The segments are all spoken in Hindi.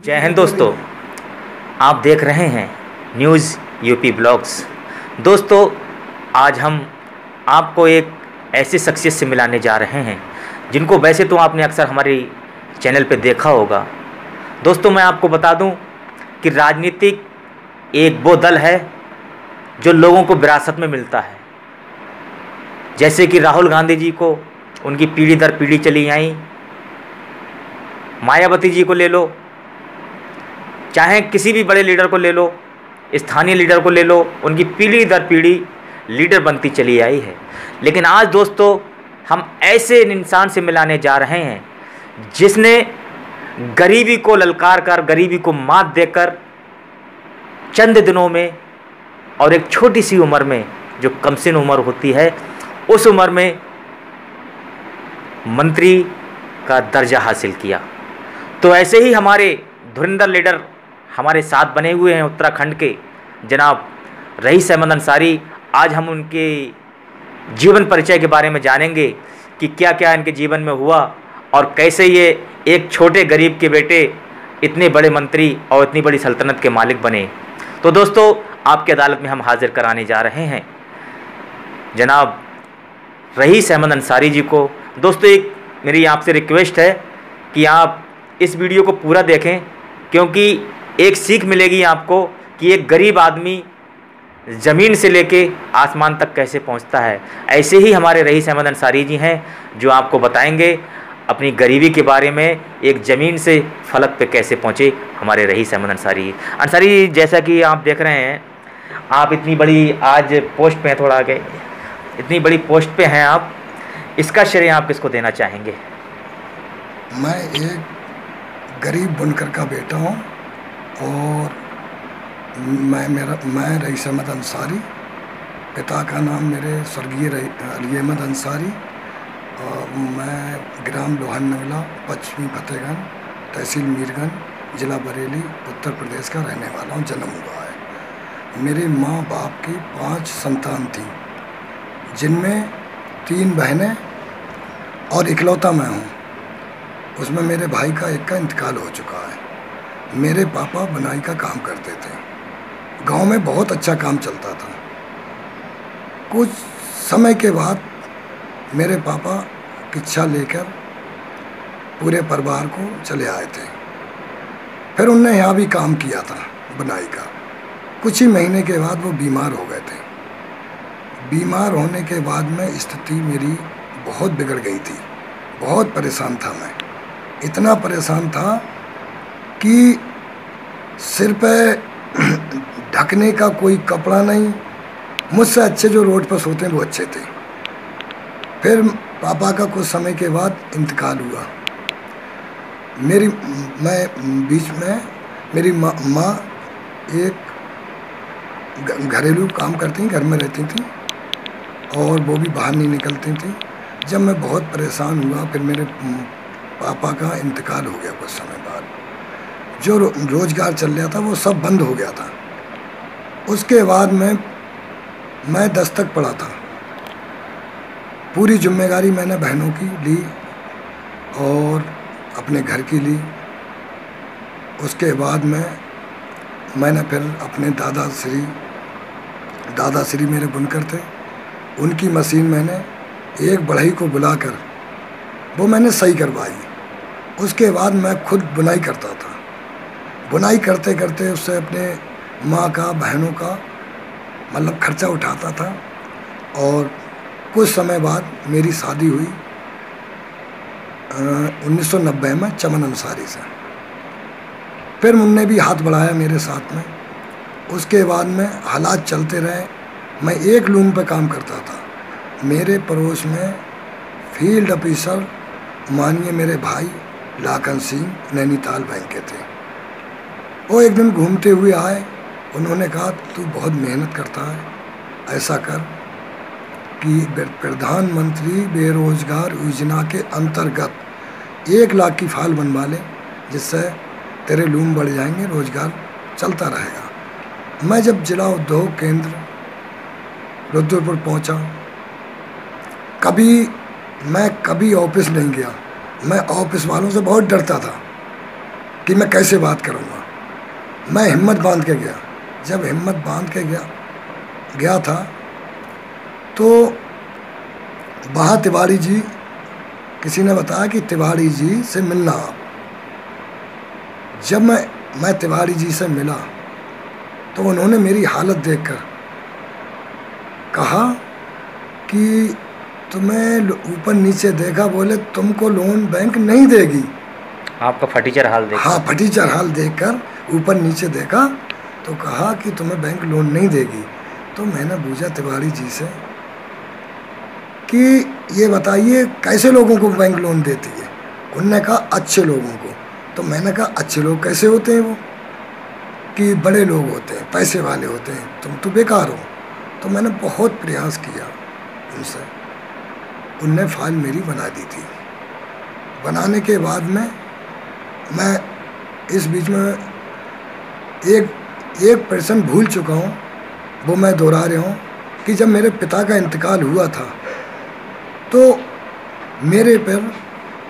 जय हिंद दोस्तों। आप देख रहे हैं न्यूज़ यूपी ब्लॉग्स। दोस्तों, आज हम आपको एक ऐसी शख्सियत से मिलाने जा रहे हैं जिनको वैसे तो आपने अक्सर हमारे चैनल पे देखा होगा। दोस्तों, मैं आपको बता दूं कि राजनीतिक एक वो दल है जो लोगों को विरासत में मिलता है। जैसे कि राहुल गांधी जी को उनकी पीढ़ी दर पीढ़ी चली आई, मायावती जी को ले लो, चाहे किसी भी बड़े लीडर को ले लो, स्थानीय लीडर को ले लो, उनकी पीढ़ी दर पीढ़ी लीडर बनती चली आई है। लेकिन आज दोस्तों, हम ऐसे इंसान से मिलाने जा रहे हैं जिसने गरीबी को ललकार कर, गरीबी को मात देकर चंद दिनों में और एक छोटी सी उम्र में, जो कमसिन उम्र होती है, उस उम्र में मंत्री का दर्जा हासिल किया। तो ऐसे ही हमारे धुरंधर लीडर हमारे साथ बने हुए हैं उत्तराखंड के जनाब रईस अहमद अंसारी। आज हम उनके जीवन परिचय के बारे में जानेंगे कि क्या क्या इनके जीवन में हुआ और कैसे ये एक छोटे गरीब के बेटे इतने बड़े मंत्री और इतनी बड़ी सल्तनत के मालिक बने। तो दोस्तों, आपकी अदालत में हम हाजिर कराने जा रहे हैं जनाब रईस अहमद अंसारी जी को। दोस्तों, एक मेरी आपसे रिक्वेस्ट है कि आप इस वीडियो को पूरा देखें, क्योंकि एक सीख मिलेगी आपको कि एक गरीब आदमी ज़मीन से लेके आसमान तक कैसे पहुंचता है। ऐसे ही हमारे रईस अहमद अंसारी जी हैं जो आपको बताएंगे अपनी गरीबी के बारे में, एक ज़मीन से फलक पे कैसे पहुंचे हमारे रईस अहमद अंसारी। अंसारी, जैसा कि आप देख रहे हैं, आप इतनी बड़ी आज पोस्ट पे हैं, थोड़ा आगे, इतनी बड़ी पोस्ट पे हैं आप, इसका श्रेय आप किसको देना चाहेंगे? मैं एक गरीब बुनकर का बेटा हूँ और मैं रईस अहमद अंसारी, पिता का नाम मेरे स्वर्गीय अली अहमद अंसारी, और मैं ग्राम लोहन नगला, पश्चिमी फतेहगंज, तहसील मीरगंज, जिला बरेली, उत्तर प्रदेश का रहने वाला हूँ। जन्म हुआ है। मेरे माँ बाप की 5 संतान थी, जिनमें 3 बहनें और इकलौता मैं हूँ। उसमें मेरे भाई का एक का इंतकाल हो चुका है। मेरे पापा बुनाई का काम करते थे। गांव में बहुत अच्छा काम चलता था। कुछ समय के बाद मेरे पापा किच्छा लेकर पूरे परिवार को चले आए थे। फिर उनने यहाँ भी काम किया था बुनाई का। कुछ ही महीने के बाद वो बीमार हो गए थे। बीमार होने के बाद में स्थिति मेरी बहुत बिगड़ गई थी। बहुत परेशान था मैं, इतना परेशान था कि सिर पे ढकने का कोई कपड़ा नहीं। मुझसे अच्छे जो रोड पर सोते हैं वो अच्छे थे। फिर पापा का कुछ समय के बाद इंतकाल हुआ। बीच में मेरी माँ एक घरेलू काम करती, घर में रहती थी और वो भी बाहर नहीं निकलती थी। जब मैं बहुत परेशान हुआ, फिर मेरे पापा का इंतकाल हो गया। कुछ समय बाद जो रोज़गार चल रहा था वो सब बंद हो गया था। उसके बाद मैं 10 तक पढ़ा था। पूरी जिम्मेदारी मैंने बहनों की ली और अपने घर की ली। उसके बाद मैंने फिर अपने दादाश्री मेरे बुनकर थे, उनकी मशीन मैंने एक बढ़ई को बुलाकर वो मैंने सही करवाई। उसके बाद मैं खुद बुनाई करता था। बुनाई करते करते उससे अपने माँ का, बहनों का मतलब खर्चा उठाता था। और कुछ समय बाद मेरी शादी हुई 1990 में चमन अंसारी से। फिर उनने भी हाथ बढ़ाया मेरे साथ में। उसके बाद में हालात चलते रहे। मैं एक लूम पे काम करता था। मेरे पड़ोस में फील्ड ऑफिसर मानिए मेरे भाई लाखन सिंह नैनीताल बैंक के थे। वो एक दिन घूमते हुए आए। उन्होंने कहा, तू बहुत मेहनत करता है, ऐसा कर कि प्रधानमंत्री बेरोजगार योजना के अंतर्गत 1 लाख की फाइल बनवा ले, जिससे तेरे लूम बढ़ जाएंगे, रोजगार चलता रहेगा। मैं जब जिला उद्योग केंद्र रुद्रपुर पहुंचा, मैं कभी ऑफिस नहीं गया। मैं ऑफिस वालों से बहुत डरता था। कि मैं कैसे बात करूँगा। मैं हिम्मत बांध के गया। जब हिम्मत बांध के गया था तो वहाँ तिवारी जी, किसी ने बताया कि तिवारी जी से मिलना आप। जब मैं तिवारी जी से मिला तो उन्होंने मेरी हालत देखकर कहा कि तुम्हें ऊपर नीचे देखा, बोले तुमको लोन बैंक नहीं देगी। आपका फटीचर हाल देख, हाँ, फटीचर हाल देखकर ऊपर नीचे देखा तो कहा कि तुम्हें बैंक लोन नहीं देगी। तो मैंने पूछा तिवारी जी से कि ये बताइए कैसे लोगों को बैंक लोन देती है। उन्होंने कहा अच्छे लोगों को। तो मैंने कहा अच्छे लोग कैसे होते हैं वो? कि बड़े लोग होते हैं, पैसे वाले होते हैं, तुम तो बेकार हो। तो मैंने बहुत प्रयास किया उनसे। उनने फाइल मेरी बना दी थी। बनाने के बाद में मैं इस बीच में एक पर्सन भूल चुका हूँ, वो मैं दोहरा रहा हूँ कि जब मेरे पिता का इंतकाल हुआ था तो मेरे पर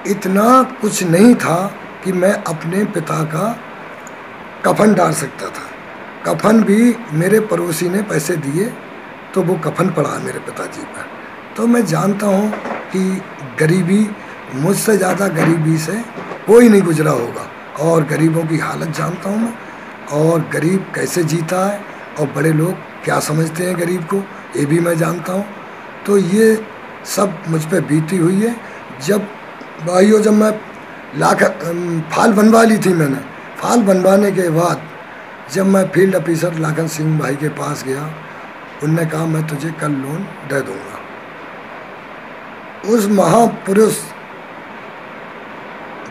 इतना कुछ नहीं था कि मैं अपने पिता का कफन डाल सकता था। कफन भी मेरे पड़ोसी ने पैसे दिए तो वो कफन पड़ा मेरे पिताजी पर। तो मैं जानता हूँ कि गरीबी, मुझसे ज़्यादा गरीबी से कोई नहीं गुजरा होगा, और गरीबों की हालत जानता हूँ मैं, और गरीब कैसे जीता है और बड़े लोग क्या समझते हैं गरीब को, ये भी मैं जानता हूँ। तो ये सब मुझ पर बीती हुई है। जब भाइयों, जब मैं फाइल बनवा ली थी मैंने, फाइल बनवाने के बाद जब मैं फील्ड ऑफिसर लाखन सिंह भाई के पास गया, उनने कहा मैं तुझे कल लोन दे दूँगा। उस महापुरुष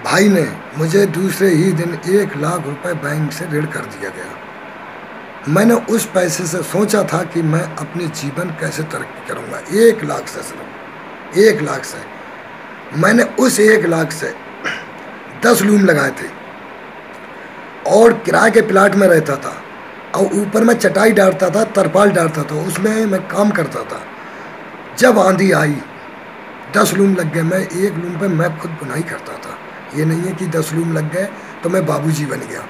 भाई ने मुझे दूसरे ही दिन 1 लाख रुपए बैंक से ऋण कर दिया गया। मैंने उस पैसे से सोचा था कि मैं अपने जीवन कैसे तरक्की करूंगा। 1 लाख से, सिर्फ 1 लाख से मैंने उस 1 लाख से 10 रूम लगाए थे और किराए के प्लाट में रहता था, और ऊपर मैं चटाई डालता था, तरपाल डालता था, उसमें मैं काम करता था। जब आंधी आई 10 रूम लग गए। मैं 1 रूम पे मैं खुद बुनाई करता था। ये नहीं है कि 10 रूम लग गए तो मैं बाबूजी बन गया।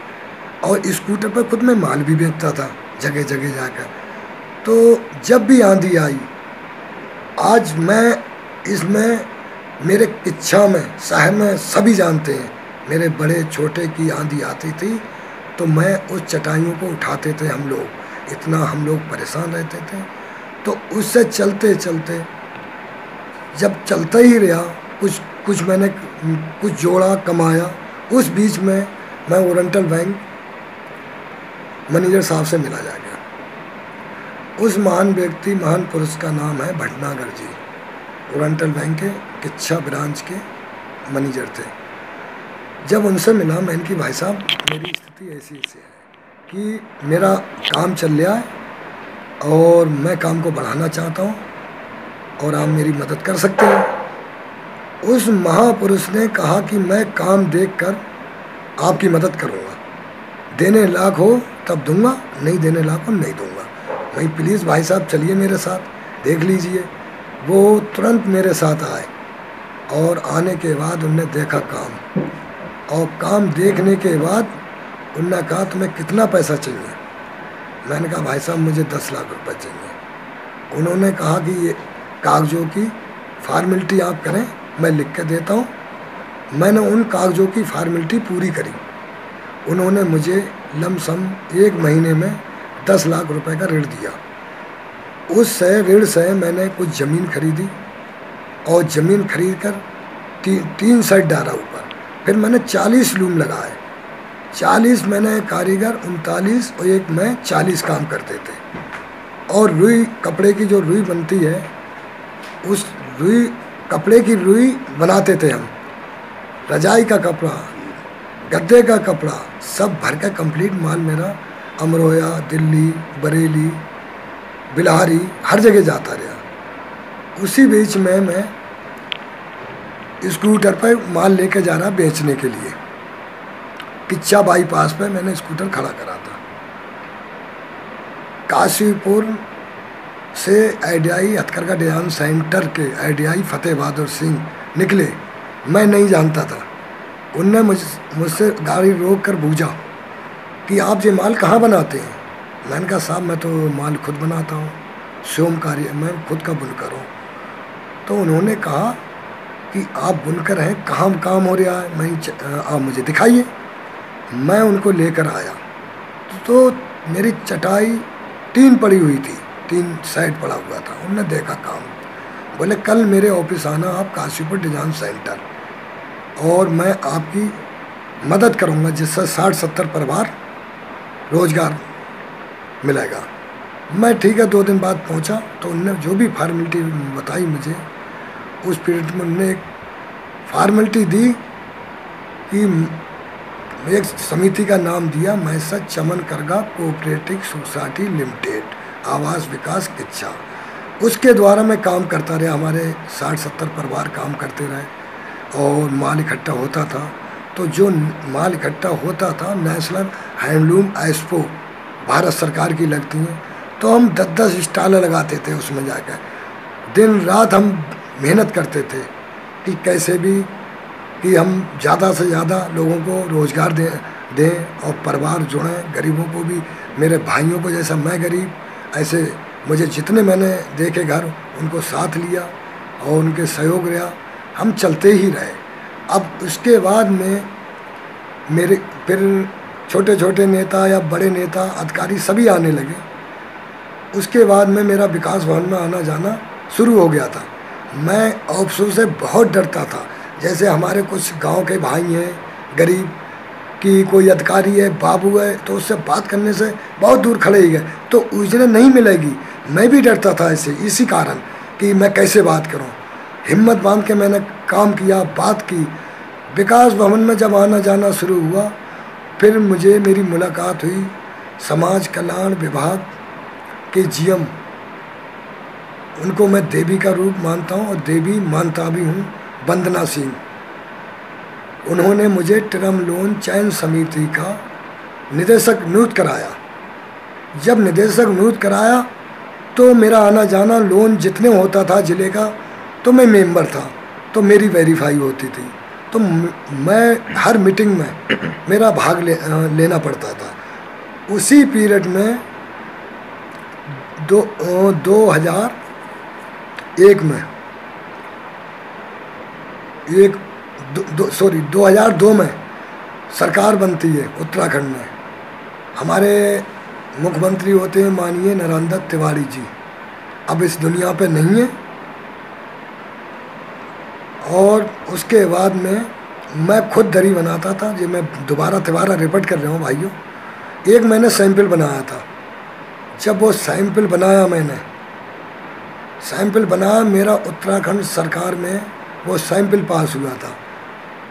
और स्कूटर पर खुद मैं माल भी बेचता था जगह जगह जाकर। तो जब भी आंधी आई, आज मैं इसमें मेरे किच्छा में, शहर में सभी जानते हैं, मेरे बड़े छोटे की आंधी आती थी तो मैं उस चटाइयों को उठाते थे। हम लोग इतना हम लोग परेशान रहते थे। तो उससे चलते चलते जब चलता ही रहा, कुछ मैंने कुछ जोड़ा, कमाया। उस बीच में मैं ओरिएंटल बैंक मैनेजर साहब से मिला जा गया। उस महान व्यक्ति, महान पुरुष का नाम है भटनागर जी। ओरिएंटल बैंक के किच्छा ब्रांच के मैनेजर थे। जब उनसे मिला, मैंने कि भाई साहब मेरी स्थिति ऐसी है कि मेरा काम चल रहा है और मैं काम को बढ़ाना चाहता हूँ और आप मेरी मदद कर सकते हैं। उस महापुरुष ने कहा कि मैं काम देखकर आपकी मदद करूँगा, देने लायक हो तब दूंगा, नहीं देने लायक हो नहीं दूंगा। भाई प्लीज़ भाई साहब चलिए मेरे साथ, देख लीजिए। वो तुरंत मेरे साथ आए और आने के बाद उनने देखा काम, और काम देखने के बाद उनने कहा तुम्हें कितना पैसा चाहिए। मैंने कहा भाई साहब मुझे 10 लाख रुपए चाहिए। उन्होंने कहा कि ये कागज़ों की फॉर्मेलिटी आप करें, मैं लिख के देता हूँ। मैंने उन कागज़ों की फॉर्मेलिटी पूरी करी। उन्होंने मुझे लमसम 1 महीने में 10 लाख रुपए का ऋण दिया। उस ऋण से मैंने कुछ ज़मीन खरीदी और ज़मीन खरीद कर 3 सेट डाला ऊपर। फिर मैंने 40 लूम लगाए। 40 मैंने कारीगर, 39 और एक मैं 40 काम करते थे। और रुई, कपड़े की जो रुई बनती है, उस रुई, कपड़े की रुई बनाते थे हम। रजाई का कपड़ा, गद्दे का कपड़ा सब भर का कंप्लीट माल मेरा अमरोहा, दिल्ली, बरेली, बिलारी हर जगह जाता रहा। उसी बीच में मैं स्कूटर पर माल लेके जा रहा बेचने के लिए। किच्छा बाईपास पे मैंने स्कूटर खड़ा करा था। काशीपुर से आईडीआई हथकरघा डिजाइन सेंटर के आईडीआई फतेह बहादुर सिंह निकले। मैं नहीं जानता था, उनने मुझसे गाड़ी रोक कर पूछा कि आप ये माल कहाँ बनाते हैं। मैंने कहा साहब मैं तो माल खुद बनाता हूँ, स्वयं कार्य, मैं खुद का बुनकर हूँ। तो उन्होंने कहा कि आप बुनकर हैं, कहाँ काम हो रहा है, आप मुझे दिखाइए। मैं उनको लेकर आया तो मेरी चटाई 3 पड़ी हुई थी, 3 साइड पड़ा हुआ था। उन्होंने देखा काम, बोले कल मेरे ऑफिस आना आप काशीपुर डिजाइन सेंटर, और मैं आपकी मदद करूंगा जिससे 60-70 परिवार रोजगार मिलेगा। मैं ठीक है 2 दिन बाद पहुंचा तो उनने जो भी फॉर्मेलिटी बताई मुझे, उस पीरियड में उन्होंने एक फॉर्मेलिटी दी कि एक समिति का नाम दिया, मैसर चमन करगा कोऑपरेटिव सोसाइटी लिमिटेड, आवास विकास इच्छा। उसके द्वारा मैं काम करता रहा, हमारे 60-70 परिवार काम करते रहे और माल इकट्ठा होता था। तो जो माल इकट्ठा होता था नेशनल हैंडलूम एक्सपो भारत सरकार की लगती हैं, तो हम 10-10 स्टॉल लगाते थे उसमें जाकर। दिन रात हम मेहनत करते थे कि कैसे भी कि हम ज़्यादा से ज़्यादा लोगों को रोज़गार दें और परिवार जुड़ें, गरीबों को भी, मेरे भाइयों को जैसा मैं गरीब, ऐसे मुझे जितने मैंने देखे घर उनको साथ लिया और उनके सहयोग रहा, हम चलते ही रहे। अब उसके बाद में मेरे फिर छोटे छोटे नेता या बड़े नेता अधिकारी सभी आने लगे। उसके बाद में मेरा विकास भवन में आना जाना शुरू हो गया था। मैं अफसरों से बहुत डरता था, जैसे हमारे कुछ गांव के भाई हैं गरीब कि कोई अधिकारी है, बाबू है, तो उससे बात करने से बहुत दूर खड़े ही गए तो उजने नहीं मिलेगी। मैं भी डरता था ऐसे, इसी कारण कि मैं कैसे बात करूं। हिम्मत बांध के मैंने काम किया, बात की। विकास भवन में जब आना जाना शुरू हुआ, फिर मेरी मुलाकात हुई समाज कल्याण विभाग के जीएम, उनको मैं देवी का रूप मानता हूं और देवी मानता भी हूं, वंदना सिंह। उन्होंने मुझे टर्म लोन चयन समिति का निदेशक नियुक्त कराया। जब निदेशक नियुक्त कराया तो मेरा आना जाना लोन जितने होता था जिले का, तो मैं मेंबर था, तो मेरी वेरीफाई होती थी, तो मैं हर मीटिंग में मेरा भाग लेना पड़ता था। उसी पीरियड में 2002 में सरकार बनती है उत्तराखंड में। हमारे मुख्यमंत्री होते हैं माननीय नरेंद्र तिवारी जी, अब इस दुनिया पे नहीं है। और उसके बाद में मैं खुद दरी बनाता था, जो मैं दोबारा रिपीट कर रहा हूँ भाइयों। एक मैंने सैंपल बनाया था, जब वो सैंपल बनाया मेरा उत्तराखंड सरकार में वो सैंपल पास हुआ था,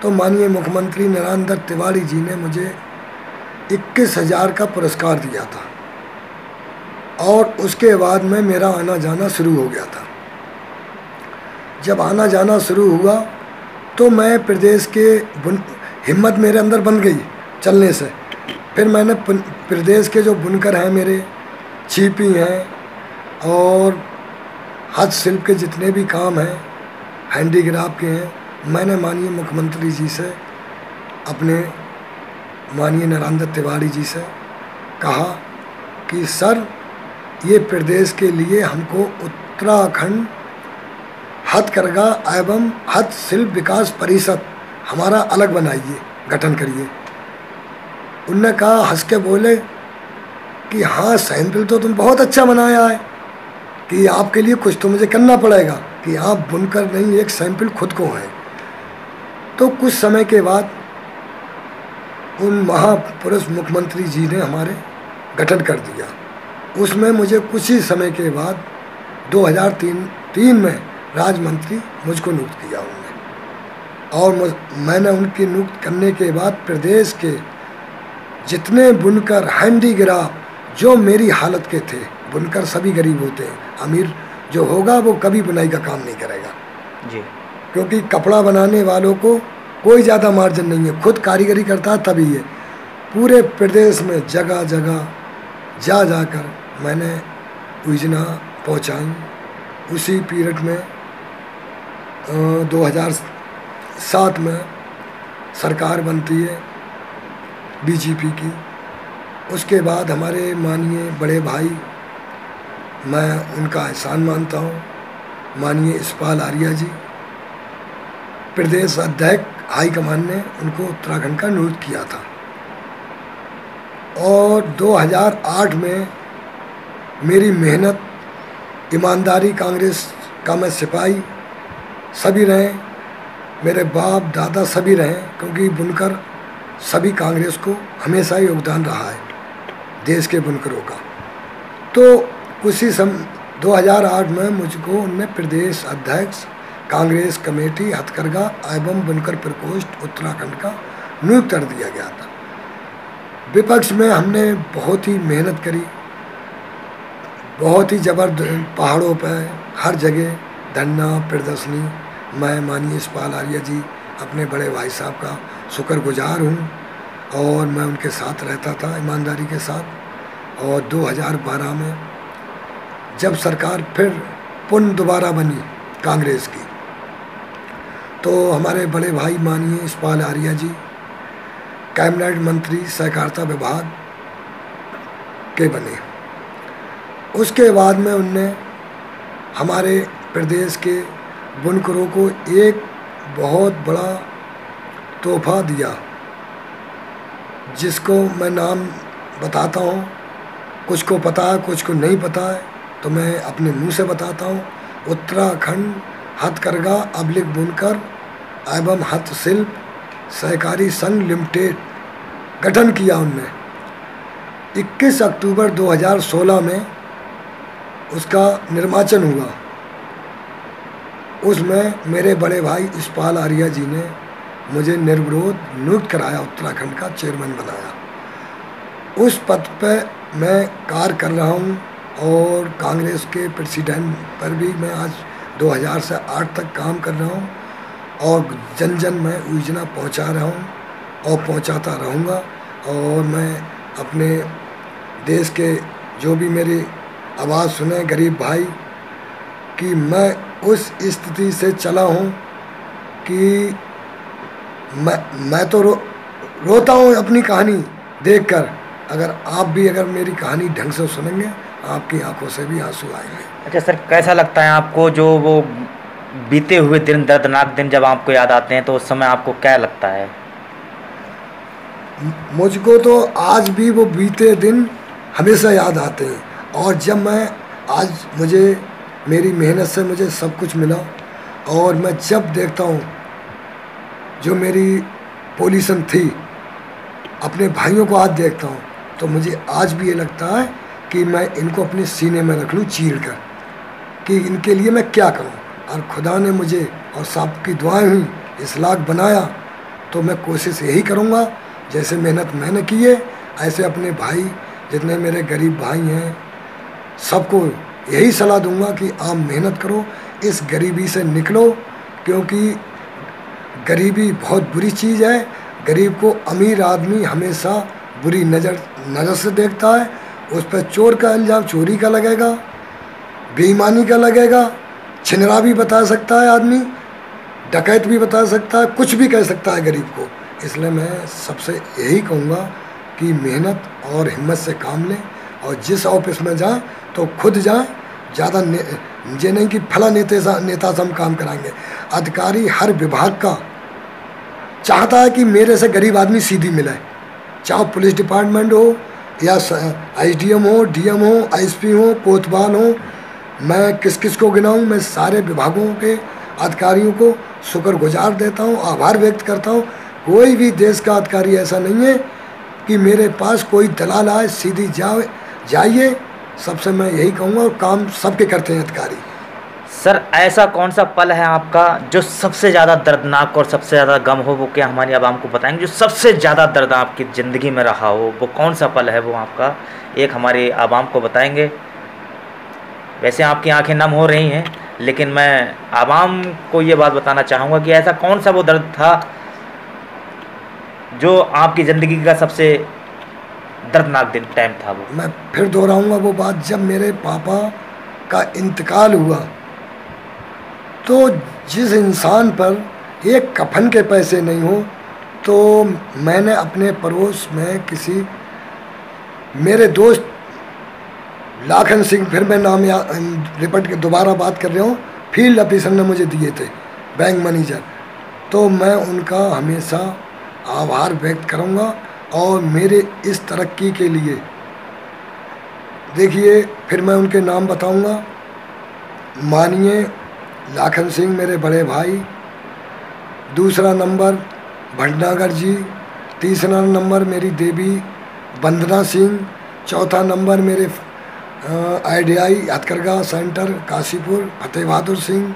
तो माननीय मुख्यमंत्री नरेंद्र तिवारी जी ने मुझे 21,000 का पुरस्कार दिया था। और उसके बाद में मेरा आना जाना शुरू हो गया था। जब आना जाना शुरू हुआ तो मैं प्रदेश के हिम्मत मेरे अंदर बन गई चलने से। फिर मैंने प्रदेश के जो बुनकर हैं मेरे, छिपी हैं और हस्तशिल्प के जितने भी काम हैं, हैंडीक्राफ्ट के हैं, मैंने माननीय मुख्यमंत्री जी से, अपने माननीय नरेंद्र तिवारी जी से कहा कि सर ये प्रदेश के लिए हमको उत्तराखंड हथकरघा एवं हस्तशिल्प विकास परिषद हमारा अलग बनाइए, गठन करिए। उनने कहा, हंस के बोले कि हाँ सैंपल तो तुम बहुत अच्छा बनाया है, कि आपके लिए कुछ तो मुझे करना पड़ेगा, कि आप बुनकर नहीं एक सैंपल खुद को है। तो कुछ समय के बाद उन महापुरुष मुख्यमंत्री जी ने हमारे गठन कर दिया। उसमें मुझे कुछ ही समय के बाद 2003 में राज्य मंत्री मुझको नियुक्त किया उन्होंने। और मैंने उनकी नियुक्त करने के बाद प्रदेश के जितने बुनकर हैंडीक्राफ्ट जो मेरी हालत के थे, बुनकर सभी गरीब होते हैं, अमीर जो होगा वो कभी बुनाई का काम नहीं करेगा जी, क्योंकि कपड़ा बनाने वालों को कोई ज़्यादा मार्जिन नहीं है, खुद कारीगरी करता है तभी है। पूरे प्रदेश में जगह जगह जाकर मैंने योजना पहुँचाई। उसी पीरियड में 2007 में सरकार बनती है बीजेपी की। उसके बाद हमारे माननीय बड़े भाई, मैं उनका एहसान मानता हूँ, माननीय यशपाल आर्या जी, प्रदेश अध्यक्ष हाईकमान ने उनको उत्तराखंड का नियुक्त किया था। और 2008 में मेरी मेहनत, ईमानदारी, कांग्रेस का मैं सिपाही सभी रहे, मेरे बाप दादा सभी रहे, क्योंकि बुनकर सभी कांग्रेस को हमेशा योगदान रहा है, देश के बुनकरों का। तो उसी 2008 में मुझको उनने प्रदेश अध्यक्ष कांग्रेस कमेटी हथकरघा एवं बुनकर प्रकोष्ठ उत्तराखंड का नियुक्त कर दिया गया था। विपक्ष में हमने बहुत ही मेहनत करी, बहुत ही जबरदस्त, पहाड़ों पर हर जगह धरना प्रदर्शनी। मैं माननीय यशपाल आर्या जी, अपने बड़े भाई साहब का शुक्रगुजार हूँ और मैं उनके साथ रहता था ईमानदारी के साथ। और 2012 में जब सरकार फिर पुनः दोबारा बनी कांग्रेस की, तो हमारे बड़े भाई माननीय यशपाल आर्या जी कैबिनेट मंत्री सहकारिता विभाग के बने। उसके बाद में उनने हमारे प्रदेश के बुनकरों को एक बहुत बड़ा तोहफा दिया, जिसको मैं नाम बताता हूँ। कुछ को पता है, कुछ को नहीं पता है, तो मैं अपने मुंह से बताता हूँ। उत्तराखंड हथकरघा अबलिक बुनकर एवं हस्तशिल्प सहकारी संघ लिमिटेड गठन किया उनने। 21 अक्टूबर 2016 में उसका निर्वाचन हुआ। उसमें मेरे बड़े भाई यशपाल आर्या जी ने मुझे निर्विरोध नियुक्त कराया, उत्तराखंड का चेयरमैन बनाया। उस पद पर मैं कार्य कर रहा हूँ और कांग्रेस के प्रेसिडेंट पर भी मैं आज 2000 से 8 तक काम कर रहा हूँ और जन जन में योजना पहुँचा रहा हूँ और पहुँचाता रहूँगा। और मैं अपने देश के जो भी मेरी आवाज़ सुने गरीब भाई कि मैं उस स्थिति से चला हूँ कि मैं तो रोता हूँ अपनी कहानी देखकर। अगर आप भी अगर मेरी कहानी ढंग से सुनेंगे, आपकी आंखों से भी आंसू आएंगे। अच्छा सर, कैसा लगता है आपको जो वो बीते हुए दिन, दर्दनाक दिन जब आपको याद आते हैं, तो उस समय आपको क्या लगता है? मुझको तो आज भी वो बीते दिन हमेशा याद आते हैं। और जब मैं आज मुझे मेरी मेहनत से मुझे सब कुछ मिला, और मैं जब देखता हूँ जो मेरी पोजीशन थी, अपने भाइयों को आज देखता हूँ, तो मुझे आज भी ये लगता है कि मैं इनको अपने सीने में रख लूँ चीर कर, कि इनके लिए मैं क्या करूँ। और खुदा ने मुझे और सबकी दुआएं हुई इस लायक बनाया, तो मैं कोशिश यही करूँगा, जैसे मेहनत मैंने की है ऐसे अपने भाई जितने मेरे गरीब भाई हैं सबको यही सलाह दूंगा कि आप मेहनत करो, इस गरीबी से निकलो, क्योंकि गरीबी बहुत बुरी चीज़ है। गरीब को अमीर आदमी हमेशा बुरी नज़र से देखता है। उस पर चोर का इल्ज़ाम चोरी का लगेगा, बेईमानी का लगेगा, छिनरा भी बता सकता है आदमी, डकैत भी बता सकता है, कुछ भी कह सकता है गरीब को। इसलिए मैं सबसे यही कहूँगा कि मेहनत और हिम्मत से काम लें, और जिस ऑफिस में जाएं तो खुद जाएं, ज़्यादा ये नहीं कि फला नेता से हम काम कराएंगे। अधिकारी हर विभाग का चाहता है कि मेरे से गरीब आदमी सीधी मिले, चाहे पुलिस डिपार्टमेंट हो या SDM हो, DM हो, ISP हो, कोतवाल हो। मैं किस किस को गिनाऊँ? मैं सारे विभागों के अधिकारियों को शुक्रगुजार देता हूँ, आभार व्यक्त करता हूँ। कोई भी देश का अधिकारी ऐसा नहीं है कि मेरे पास कोई दलाल आए, सीधी जाइए। सबसे मैं यही कहूँगा, और काम सबके करते हैं अधिकारी। सर, ऐसा कौन सा पल है आपका जो सबसे ज़्यादा दर्दनाक और सबसे ज़्यादा गम हो, वो क्या हमारी आवाम को बताएंगे? जो सबसे ज़्यादा दर्द आपकी ज़िंदगी में रहा हो, वो कौन सा पल है वो आपका, एक हमारी आवाम को बताएंगे? वैसे आपकी आंखें नम हो रही हैं, लेकिन मैं आवाम को ये बात बताना चाहूँगा कि ऐसा कौन सा वो दर्द था जो आपकी ज़िंदगी का सबसे दर्दनाक दिन टाइम था वो? मैं फिर दोहराऊंगा वो बात, जब मेरे पापा का इंतकाल हुआ, तो जिस इंसान पर एक कफन के पैसे नहीं हो, तो मैंने अपने पड़ोस में किसी मेरे दोस्त लाखन सिंह, फिर मैं नाम रिपीट के दोबारा बात कर रहा हूँ, फील्ड ऑफिसर ने मुझे दिए थे, बैंक मैनेजर। तो मैं उनका हमेशा आभार व्यक्त करूँगा और मेरे इस तरक्की के लिए देखिए, फिर मैं उनके नाम बताऊँगा। मानिए लाखन सिंह मेरे बड़े भाई, दूसरा नंबर भटनागर जी, तीसरा नंबर मेरी देवी वंदना सिंह, चौथा नंबर मेरे IDI हथकरघा सेंटर काशीपुर फतेह बहादुर सिंह,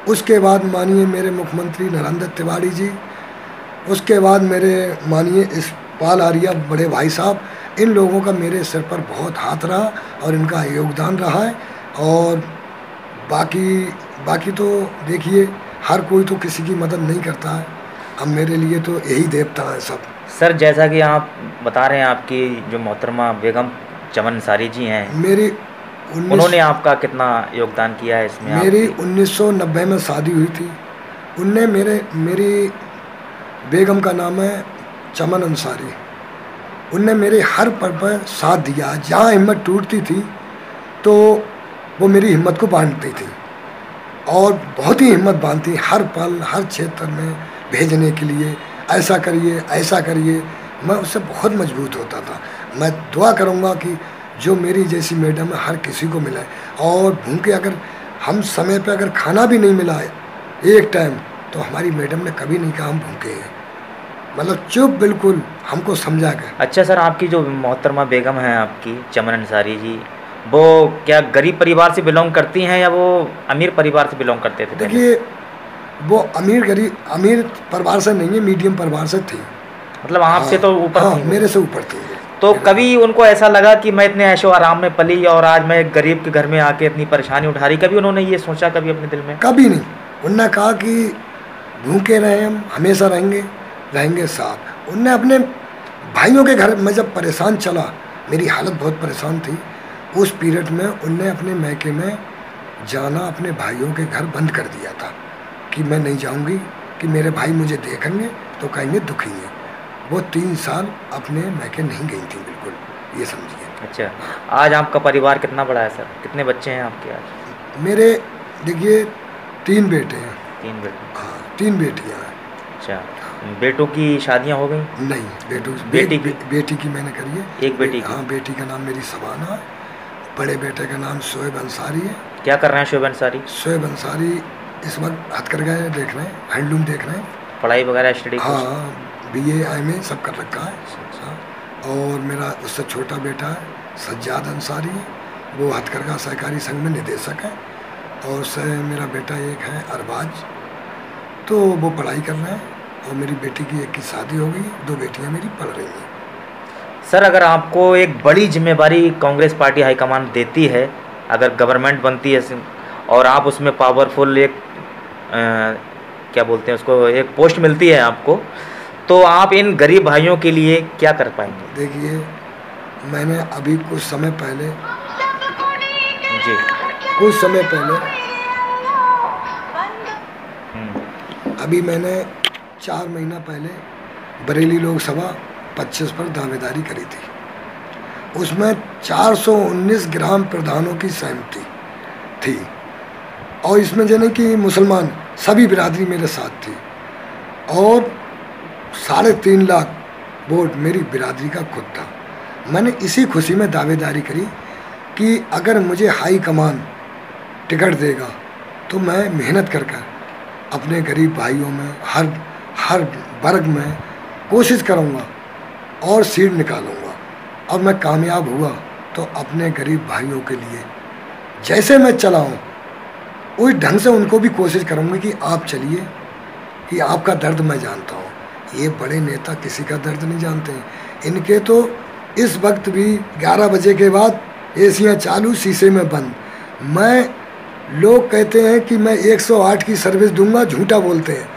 उसके बाद मानिए मेरे मुख्यमंत्री नरेंद्र तिवारी जी, उसके बाद मेरे मानिए इस्पाल आर्या बड़े भाई साहब। इन लोगों का मेरे सिर पर बहुत हाथ रहा और इनका योगदान रहा है। और बाकी तो देखिए, हर कोई तो किसी की मदद नहीं करता है, अब मेरे लिए तो यही देवता है सब। सर, जैसा कि आप बता रहे हैं, आपकी जो मोहतरमा बेगम चमन अंसारी जी हैं, उन्होंने आपका कितना योगदान किया है इसमें? मेरी 1990 में शादी हुई थी। उनने मेरी बेगम का नाम है चमन अंसारी। उनने मेरे हर पल पर साथ दिया। जहाँ हिम्मत टूटती थी तो वो मेरी हिम्मत को बांधती थी और बहुत ही हिम्मत बांधती, हर पल हर क्षेत्र में भेजने के लिए, ऐसा करिए ऐसा करिए। मैं उससे बहुत मजबूत होता था। मैं दुआ करूँगा कि जो मेरी जैसी मैडम है हर किसी को मिले। और भूखे अगर हम समय पे अगर खाना भी नहीं मिला है एक टाइम, तो हमारी मैडम ने कभी नहीं कहा हम भूखे हैं, मतलब चुप बिल्कुल हमको समझा गया। अच्छा सर, आपकी जो मोहतरमा बेगम हैं आपकी चमन अंसारी जी, वो क्या गरीब परिवार से बिलोंग करती हैं या वो अमीर परिवार से बिलोंग करते थे? देखिए, वो अमीर परिवार से नहीं है, मीडियम परिवार से थी। मतलब आपसे तो ऊपर? हाँ, मेरे से ऊपर थी। तो कभी उनको ऐसा लगा कि मैं इतने ऐशो आराम में पली और आज मैं एक गरीब के घर में आके इतनी परेशानी उठा रही, कभी उन्होंने ये सोचा कभी अपने दिल में? कभी नहीं। उन्होंने कहा कि भूखे रहे हम, हमेशा रहेंगे साथ। उनने अपने भाइयों के घर में जब परेशान चला, मेरी हालत बहुत परेशान थी, उस पीरियड में उनने अपने मैके में जाना अपने भाइयों के घर बंद कर दिया था कि मैं नहीं जाऊंगी, कि मेरे भाई मुझे देखेंगे तो कहेंगे दुखी है। वो 3 साल अपने मैके नहीं गई थी बिल्कुल, ये समझिए। अच्छा, आज आपका परिवार कितना बड़ा है सर? कितने बच्चे हैं आपके आज? मेरे देखिए 3 बेटे हैं। 3 बेटे? हाँ, 3 बेटियाँ हैं। अच्छा, बेटों की शादियाँ हो गई? नहीं, बेटी की मैंने करी है। एक बेटी? हाँ, बेटी का नाम मेरी सबाना है, बड़े बेटे का नाम शोएब अंसारी है। क्या कर रहे हैं शोएब अंसारी? शोएब अंसारी इस वक्त हथकरघा देख रहे हैं, हैंडलूम देख रहे हैं। पढ़ाई वगैरह स्टडी? हाँ, BA MA सब कर रखा है। और मेरा उससे छोटा बेटा है सज्जाद अंसारी, वो हथकरघा सहकारी संघ में निदेशक है। और उससे मेरा बेटा एक है अरबाज, तो वो पढ़ाई कर रहे हैं। और मेरी बेटी की एक की शादी हो गई, 2 बेटियां मेरी पढ़ रही हैं। सर, अगर आपको एक बड़ी जिम्मेवारी कांग्रेस पार्टी हाईकमान देती है, अगर गवर्नमेंट बनती है और आप उसमें पावरफुल एक क्या बोलते हैं उसको, एक पोस्ट मिलती है आपको, तो आप इन गरीब भाइयों के लिए क्या कर पाएंगे? देखिए, मैंने अभी कुछ समय पहले अभी मैंने 4 महीना पहले बरेली लोकसभा 25 पर दावेदारी करी थी। उसमें 419 ग्राम प्रधानों की सहमति थी और इसमें जैसे कि मुसलमान सभी बिरादरी मेरे साथ थी और 3.5 लाख वोट मेरी बिरादरी का खुद था। मैंने इसी खुशी में दावेदारी करी कि अगर मुझे हाई कमान टिकट देगा तो मैं मेहनत कर अपने गरीब भाइयों में हर वर्ग में कोशिश करूँगा और सीट निकालूंगा। और मैं कामयाब हुआ तो अपने गरीब भाइयों के लिए जैसे मैं चला हूँ उस ढंग से उनको भी कोशिश करूँगा कि आप चलिए, कि आपका दर्द मैं जानता हूँ। ये बड़े नेता किसी का दर्द नहीं जानते हैं। इनके तो इस वक्त भी 11 बजे के बाद एसियाँ चालू, शीशे में बंद। लोग कहते हैं कि मैं 108 की सर्विस दूंगा, झूठा बोलते हैं।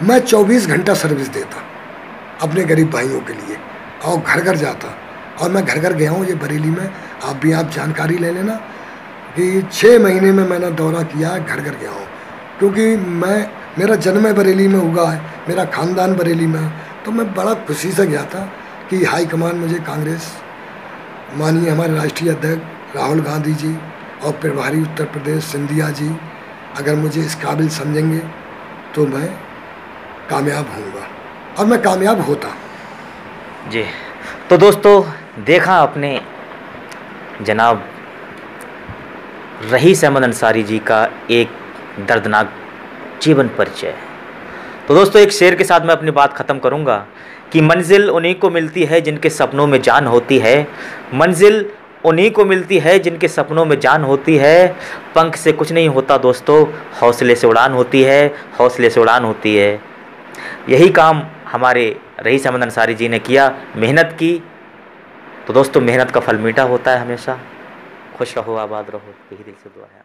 मैं 24 घंटा सर्विस देता अपने गरीब भाइयों के लिए और घर घर जाता। और मैं घर घर गया हूँ ये बरेली में, आप जानकारी ले लेना कि 6 महीने में मैंने दौरा किया है, घर घर गया हूँ। क्योंकि मेरा जन्म बरेली में हुआ है, मेरा ख़ानदान बरेली में है, तो मैं बड़ा खुशी से गया था कि हाईकमान मुझे कांग्रेस, माननीय हमारे राष्ट्रीय अध्यक्ष राहुल गांधी जी और प्रभारी उत्तर प्रदेश सिंधिया जी अगर मुझे इस काबिल समझेंगे तो मैं कामयाब होऊंगा और मैं कामयाब होता। जी, तो दोस्तों देखा आपने जनाब रईस अहमद अंसारी जी का एक दर्दनाक जीवन परिचय। तो दोस्तों एक शेर के साथ मैं अपनी बात ख़त्म करूंगा कि मंजिल उन्हीं को मिलती है जिनके सपनों में जान होती है, मंजिल उन्हीं को मिलती है जिनके सपनों में जान होती है। पंख से कुछ नहीं होता दोस्तों, हौसले से उड़ान होती है, हौसले से उड़ान होती है। यही काम हमारे रईस अहमद अंसारी जी ने किया, मेहनत की। तो दोस्तों मेहनत का फल मीठा होता है हमेशा। खुश रहो, आबाद रहो, यही दिल से दुआ है।